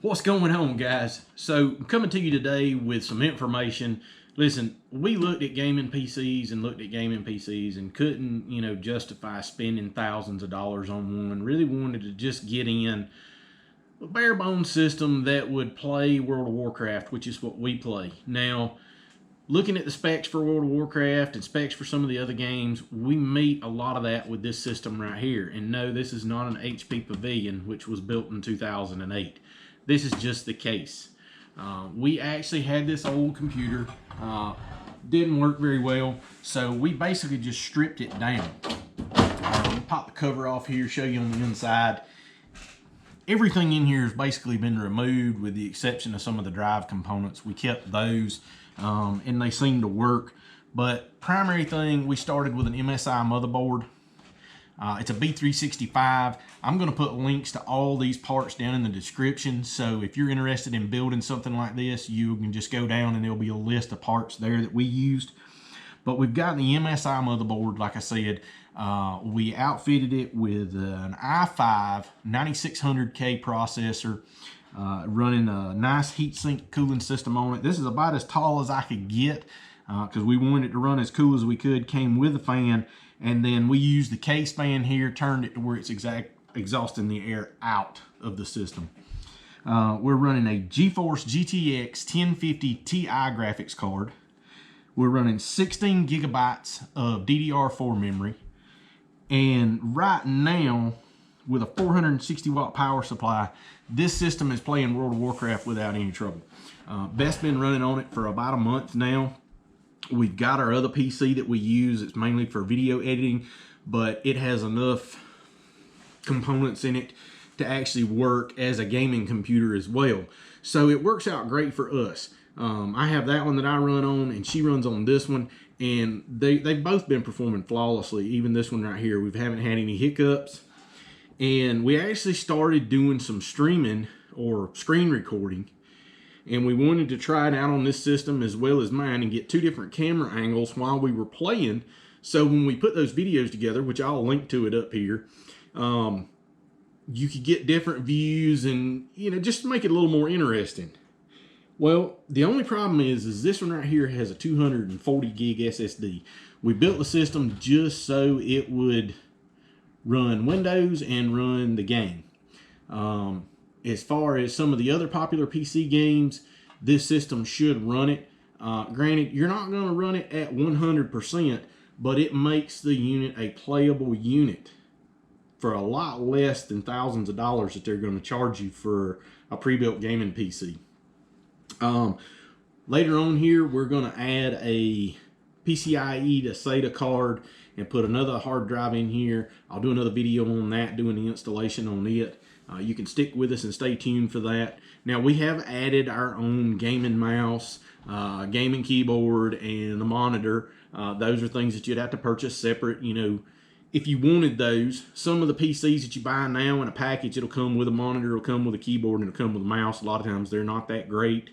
What's going on, guys? So I'm coming to you today with some information. Listen, we looked at gaming PCs and couldn't, justify spending thousands of dollars on one. Really wanted to just get in a bare bones system that would play World of Warcraft, which is what we play. Now, looking at the specs for World of Warcraft and specs for some of the other games, we meet a lot of that with this system right here. And no, this is not an HP Pavilion, which was built in 2008. This is just the case. We actually had this old computer, didn't work very well, so we basically just stripped it down. Pop the cover off here, show you on the inside. Everything in here has basically been removed with the exception of some of the drive components. We kept those and they seem to work. But primary thing, we started with an MSI motherboard. It's a B365. I'm going to put links to all these parts down in the description. So if you're interested in building something like this, you can just go down and there'll be a list of parts there that we used. But we've got the MSI motherboard, like I said. We outfitted it with an i5 9600K processor, running a nice heatsink cooling system on it. This is about as tall as I could get because we wanted it to run as cool as we could. Came with a fan. And then we used the case fan here, turned it to where it's exhausting the air out of the system. We're running a GeForce GTX 1050 Ti graphics card. We're running 16 gigabytes of DDR4 memory. And right now, with a 460 watt power supply, this system is playing World of Warcraft without any trouble. Beth's been running on it for about a month now. We've got our other PC that we use. It's mainly for video editing, but it has enough components in it to actually work as a gaming computer as well. So it works out great for us. I have that one that I run on, and she runs on this one, and they've both been performing flawlessly. Even this one right here, we haven't had any hiccups. And we actually started doing some streaming or screen recording. And we wanted to try it out on this system as well as mine and get two different camera angles while we were playing. So when we put those videos together, which I'll link to it up here, you could get different views and, just to make it a little more interesting. Well, the only problem is this one right here has a 240 gig SSD. We built the system just so it would run Windows and run the game. As far as some of the other popular PC games, this system should run it. Granted, you're not going to run it at 100%, but it makes the unit a playable unit for a lot less than thousands of dollars that they're going to charge you for a pre-built gaming PC. Later on here, we're going to add a PCIe to SATA card and put another hard drive in here. I'll do another video on that, doing the installation on it. You can stick with us and stay tuned for that. Now, we have added our own gaming mouse, gaming keyboard, and a monitor. Those are things that you'd have to purchase separate, if you wanted those. Some of the PCs that you buy now in a package, it'll come with a monitor, it'll come with a keyboard, and it'll come with a mouse. A lot of times they're not that great.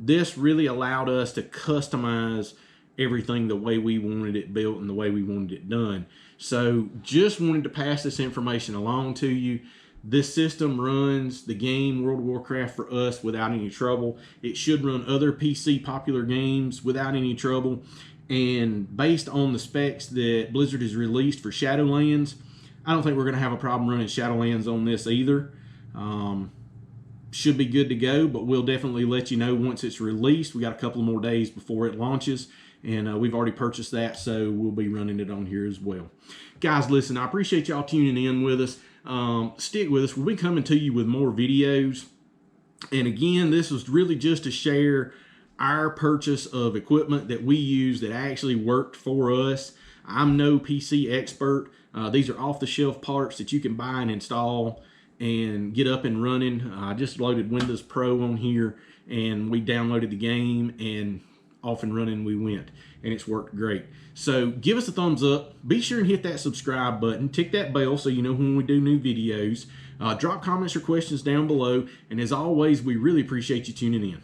This really allowed us to customize everything the way we wanted it built and the way we wanted it done. So just wanted to pass this information along to you. This system runs the game World of Warcraft for us without any trouble. It should run other PC popular games without any trouble. And based on the specs that Blizzard has released for Shadowlands, I don't think we're going to have a problem running Shadowlands on this either. Should be good to go, but we'll definitely let you know once it's released. We got a couple more days before it launches, and we've already purchased that, so we'll be running it on here as well. Guys, listen, I appreciate y'all tuning in with us. Stick with us. We'll be coming to you with more videos. And again, this was really just to share our purchase of equipment that we use that actually worked for us. I'm no PC expert. These are off-the-shelf parts that you can buy and install and get up and running. I just loaded Windows Pro on here, and we downloaded the game, and off and running we went, and it's worked great. So give us a thumbs up. Be sure and hit that subscribe button. Tick that bell so you know when we do new videos. Drop comments or questions down below, and as always, we really appreciate you tuning in.